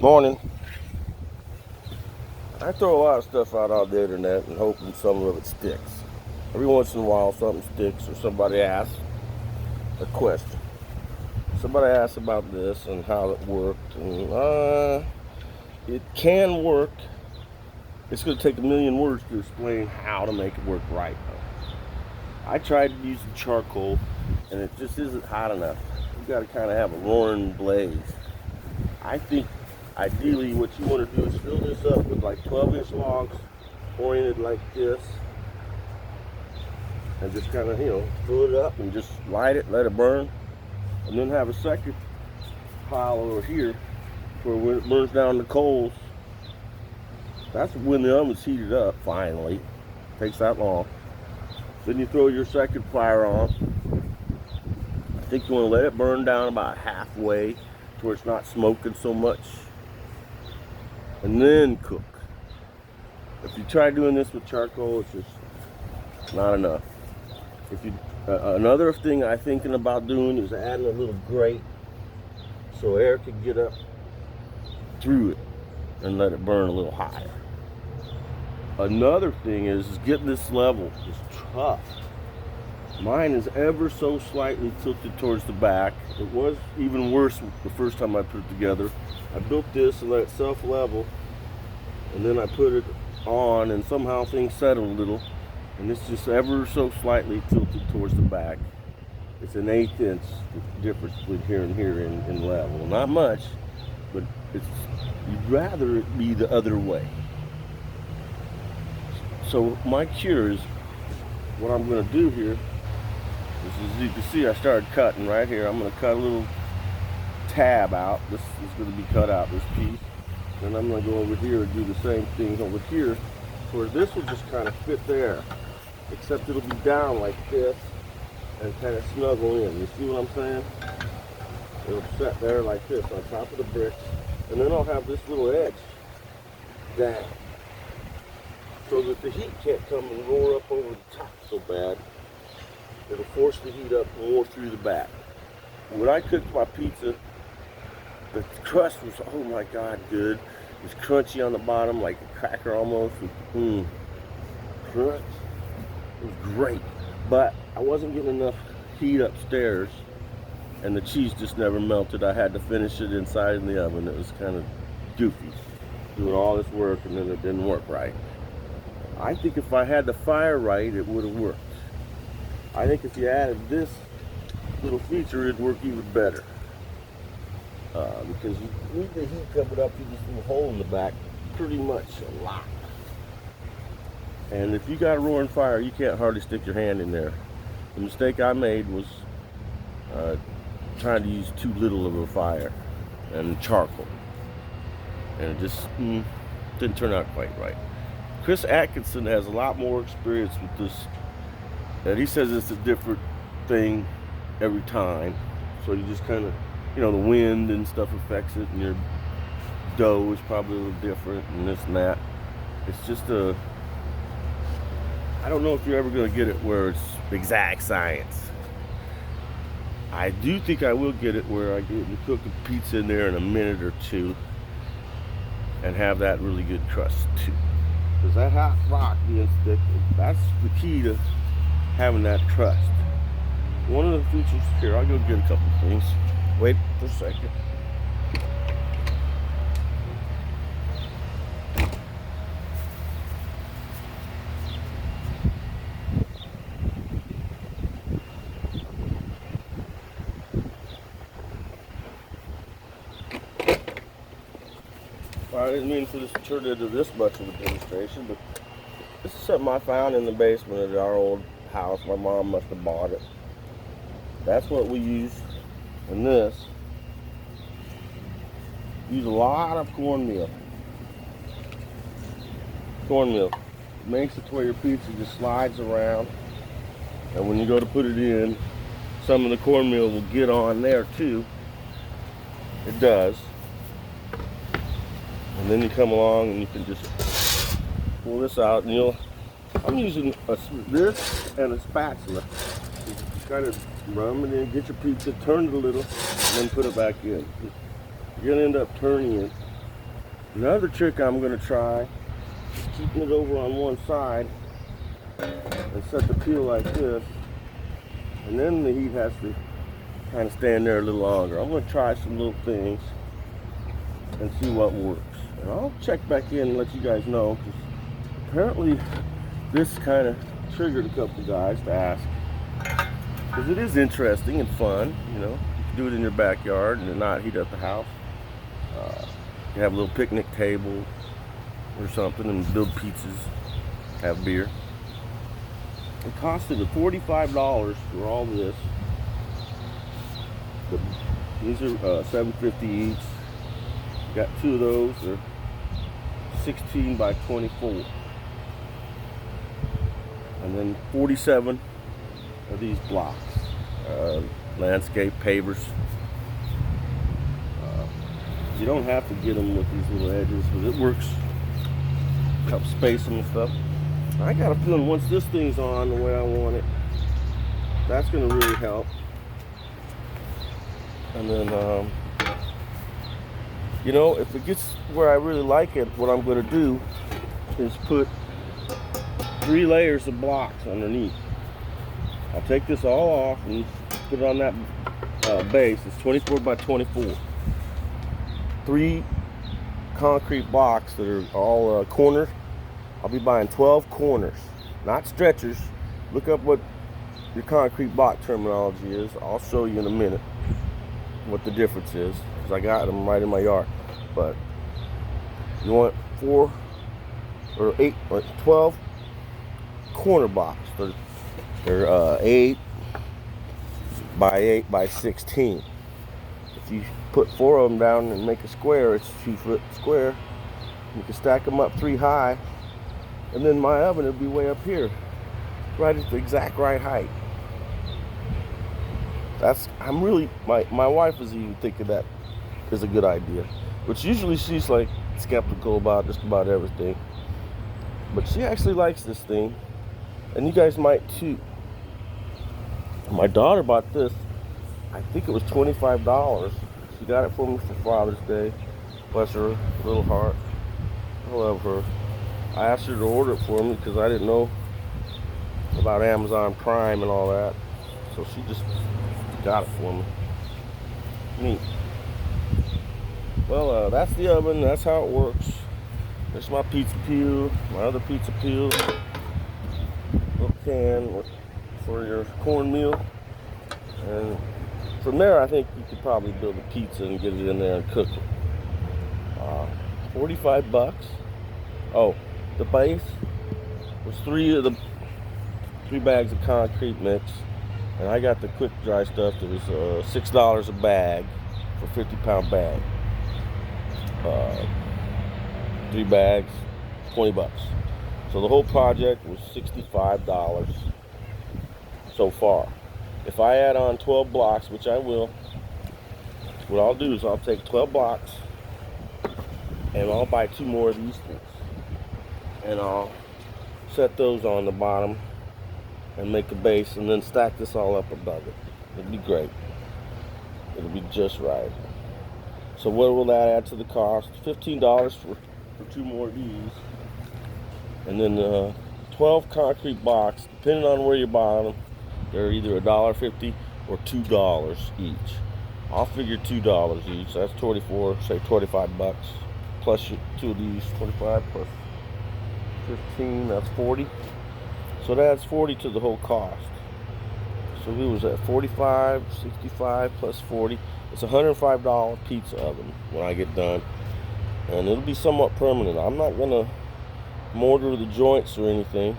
Morning. I throw a lot of stuff out on the internet and hoping some of it sticks. Every once in a while something sticks or somebody asks a question. Somebody asks about this and how it worked, and it can work. It's going to take a million words to explain how to make it work right. I tried using charcoal and it just isn't hot enough. You got to kind of have a roaring blaze. I think ideally what you want to do is fill this up with like 12-inch logs oriented like this, and just kind of, fill it up and just light it, let it burn, and then have a second pile over here for when it burns down the coals. That's when the oven's heated up finally. Takes that long. Then you throw your second fire on. I think you want to let it burn down about halfway to where it's not smoking so much, and then cook. If you try doing this with charcoal, it's just not enough. If you another thing I'm thinking about doing is adding a little grate so air can get up through it and let it burn a little higher. Another thing is getting this level is tough. Mine is ever so slightly tilted towards the back. It was even worse the first time I put it together. I built this and let it self-level, and then I put it on, and somehow things settled a little, and it's just ever so slightly tilted towards the back. It's an 1/8 inch difference between here and here in level. Not much, but you'd rather it be the other way. So my cure is, what I'm going to do here is, as you can see, I started cutting right here. I'm going to cut a little tab out. This is going to be cut out, this piece. Then I'm going to go over here and do the same thing over here, where this will just kind of fit there, except it'll be down like this and kind of snuggle in. You see what I'm saying? It'll set there like this on top of the bricks, and then I'll have this little edge down, so that the heat can't come and roar up over the top so bad. It'll force the heat up more through the back. When I cooked my pizza, the crust was, oh my God, good. It was crunchy on the bottom, like a cracker almost. Crunch. It was great. But I wasn't getting enough heat upstairs, and the cheese just never melted. I had to finish it inside in the oven. It was kind of goofy, doing all this work and then it didn't work right. I think if I had the fire right, it would have worked. I think if you added this little feature, it'd work even better. Because you need the heat coming up through this little hole in the back pretty much a lot. And if you got a roaring fire, you can't hardly stick your hand in there. The mistake I made was trying to use too little of a fire and charcoal. And it just didn't turn out quite right. Chris Atkinson has a lot more experience with this, and he says it's a different thing every time. So you just kind of, the wind and stuff affects it, and your dough is probably a little different, and this and that. It's just I don't know if you're ever going to get it where it's exact science. I do think I will get it where I can cook a pizza in there in a minute or two and have that really good crust too. Because that hot rock being thick, that's the key to having that crust. One of the features here, I'll go get a couple things. Wait for a second. I didn't mean for this to turn into this much of a demonstration, but this is something I found in the basement of our old house. My mom must have bought it. That's what we use in this. Use a lot of cornmeal. Cornmeal. It makes it to where your pizza just slides around, and when you go to put it in, some of the cornmeal will get on there too. It does. And then you come along and you can just pull this out, and I'm using this and a spatula. You kind of run it in, get your pizza, turn it a little, and then put it back in. You're gonna end up turning it Another trick I'm going to try is keeping it over on one side and set the peel like this, and then the heat has to kind of stand there a little longer. I'm going to try some little things and see what works. And I'll check back in and let you guys know, because apparently this kind of triggered a couple guys to ask, because it is interesting and fun. You know, you can do it in your backyard and not heat up the house. You have a little picnic table or something and build pizzas, have beer. It costed $45 for all this. These are $7.50 each. Got two of those. They're 16 by 24. And then 47 of these blocks. Landscape pavers. You don't have to get them with these little edges, but it works. Helps space them and stuff. I got a feeling once this thing's on the way I want it, that's going to really help. And then, you know, if it gets where I really like it, what I'm going to do is put 3 layers of blocks underneath. I'll take this all off and put it on that base. It's 24 by 24. 3 concrete blocks that are all cornered. I'll be buying 12 corners, not stretchers. Look up what your concrete block terminology is. I'll show you in a minute what the difference is, because I got them right in my yard. But you want 4 or 8 or 12 corner blocks. They're 8 by 8 by 16. If you put 4 of them down and make a square, it's a 2-foot square. You can stack them up 3 high, and then my oven will be way up here, right at the exact right height. I'm really, my wife is even thinking that is a good idea, which usually she's like skeptical about just about everything, but she actually likes this thing, and you guys might too. My daughter bought this, I think it was $25. She got it for me for Father's Day. Bless her little heart. I love her. I asked her to order it for me because I didn't know about Amazon Prime and all that. So she just got it for me. Neat. Well, that's the oven. That's how it works. There's my pizza peel, my other pizza peel. Little can for your cornmeal. And from there, I think you could probably build a pizza and get it in there and cook it. 45 bucks. Oh, the base was 3 bags of concrete mix, and I got the quick dry stuff that was $6 a bag for 50-pound bag. 3 bags, 20 bucks. So the whole project was $65 so far. If I add on 12 blocks, which I will, what I'll do is I'll take 12 blocks and I'll buy 2 more of these things. And I'll set those on the bottom and make a base, and then stack this all up above it. It'll be great. It'll be just right. So what will that add to the cost? $15 for 2 more of these. And then 12 concrete blocks, depending on where you buy them. They're either $1.50 or $2 each. I'll figure $2 each. That's 24, say 25 bucks. Plus 2 of these, 25 plus 15, that's 40. So that adds 40 to the whole cost. So we was at 45, 65 plus 40. It's a $105 pizza oven when I get done. And it'll be somewhat permanent. I'm not gonna mortar the joints or anything.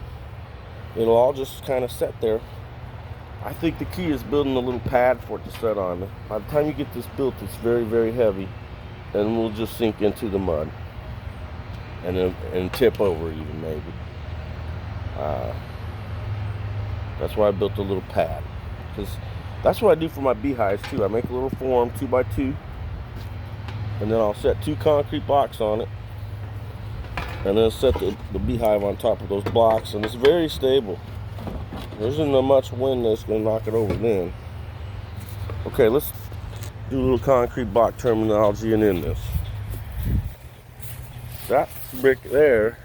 It'll all just kind of set there. I think the key is building a little pad for it to set on. By the time you get this built, it's very, very heavy, and will just sink into the mud and tip over even maybe. That's why I built a little pad, because that's what I do for my beehives too. I make a little form 2 by 2, and then I'll set 2 concrete blocks on it, and then set the beehive on top of those blocks, and it's very stable. There isn't much wind that's going to knock it over then. Okay, let's do a little concrete block terminology and end this. That brick there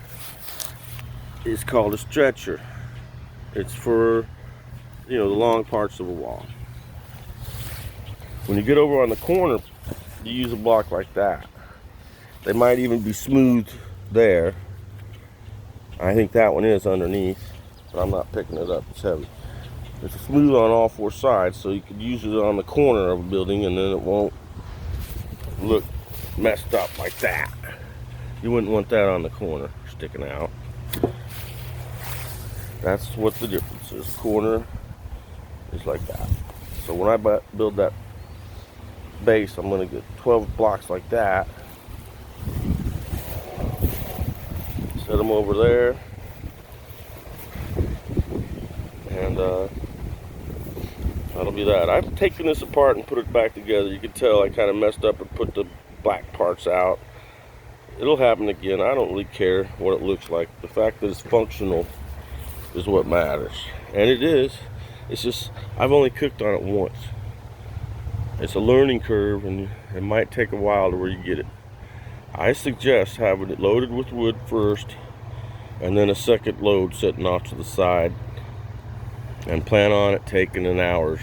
is called a stretcher. It's for, you know, the long parts of a wall. When you get over on the corner, you use a block like that. They might even be smooth there. I think that one is underneath, but I'm not picking it up, it's heavy. It's smooth on all four sides, so you could use it on the corner of a building and then it won't look messed up like that. You wouldn't want that on the corner sticking out. That's what the difference is. Corner is like that. So when I build that base, I'm going to get 12 blocks like that. Set them over there. And that'll be that. I've taken this apart and put it back together. You can tell I kind of messed up and put the black parts out. It'll happen again. I don't really care what it looks like. The fact that it's functional is what matters. And it is. It's just, I've only cooked on it once. It's a learning curve and it might take a while to where you get it. I suggest having it loaded with wood first and then a second load sitting off to the side, and plan on it taking an hour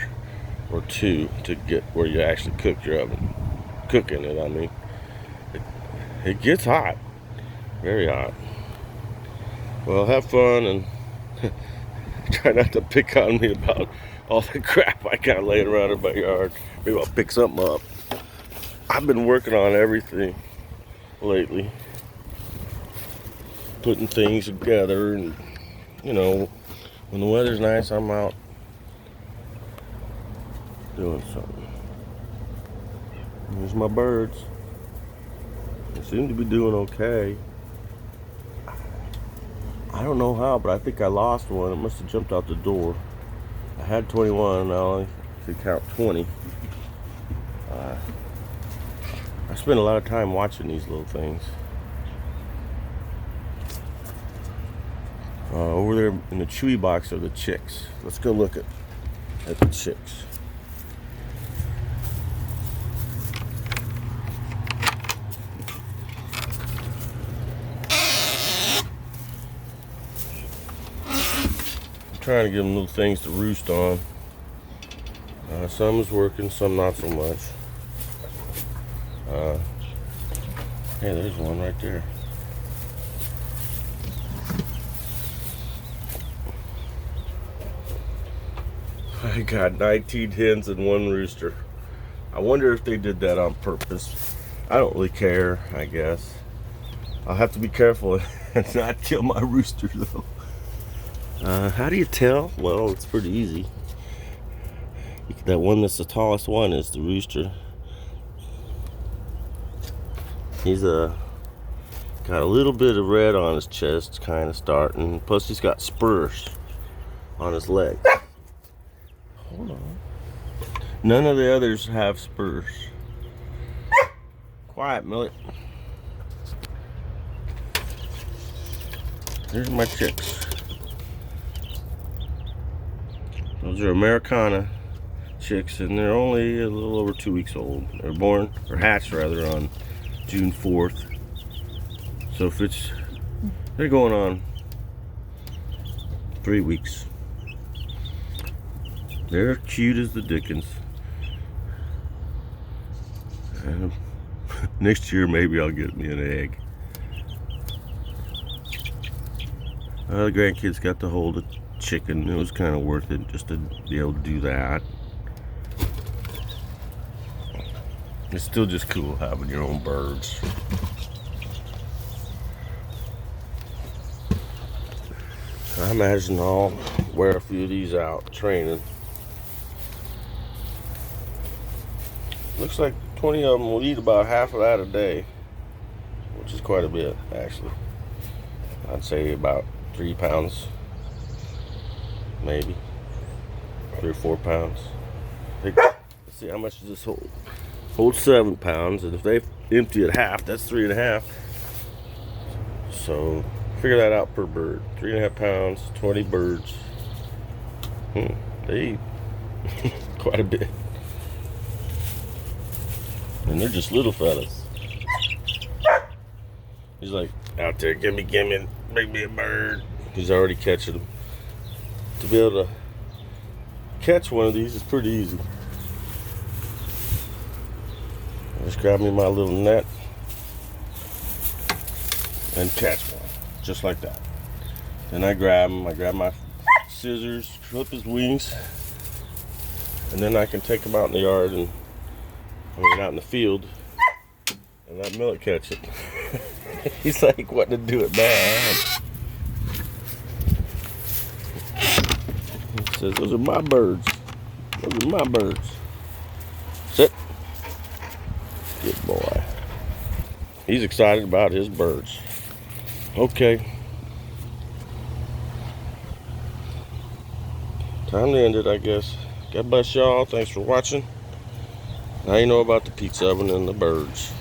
or two to get where you actually cook your oven. Cooking it, I mean. It gets hot. Very hot. Well, have fun and try not to pick on me about all the crap I got laying around in my yard. Maybe I'll pick something up. I've been working on everything lately. Putting things together and, you know, when the weather's nice, I'm out doing something. There's my birds. They seem to be doing okay. I don't know how, but I think I lost one. It must have jumped out the door. I had 21, now I can count 20. I spend a lot of time watching these little things. Over there in the chewy box are the chicks. Let's go look at the chicks. I'm trying to give them little things to roost on. Some is working, some not so much. Hey, there's one right there. I got 19 hens and one rooster. I wonder if they did that on purpose. I don't really care, I guess. I'll have to be careful and not kill my rooster though. How do you tell? Well, it's pretty easy. That one that's the tallest one is the rooster. He's got a little bit of red on his chest, kind of starting. Plus he's got spurs on his legs. Hold on. None of the others have spurs. Quiet, Millet. Here's my chicks. Those are Americana chicks, and they're only a little over 2 weeks old. They're born, or hatched rather, on June 4th. So if they're going on 3 weeks. They're cute as the dickens. And next year maybe I'll get me an egg. The grandkids got to hold a chicken. It was kind of worth it just to be able to do that. It's still just cool having your own birds. I imagine I'll wear a few of these out training. Looks like 20 of them will eat about half of that a day, which is quite a bit actually. I'd say about 3 pounds, maybe 3 or 4 pounds. Let's see, how much does this hold? Holds 7 pounds, and if they empty it half, that's 3.5. So figure that out per bird. 3.5 pounds, 20 birds. They eat quite a bit. And they're just little fellas. He's like out there, gimme, bring me a bird. He's already catching them. To be able to catch one of these is pretty easy. Just grab me my little net and catch one, just like that. Then I grab him, I grab my scissors, clip his wings, and then I can take him out in the yard and out in the field and let Millet catch it. He's like, what to do it bad. He says, those are my birds. Those are my birds. Sit. Good boy. He's excited about his birds. Okay. Time to end it, I guess. God bless y'all. Thanks for watching. Now you know about the pizza oven and the birds.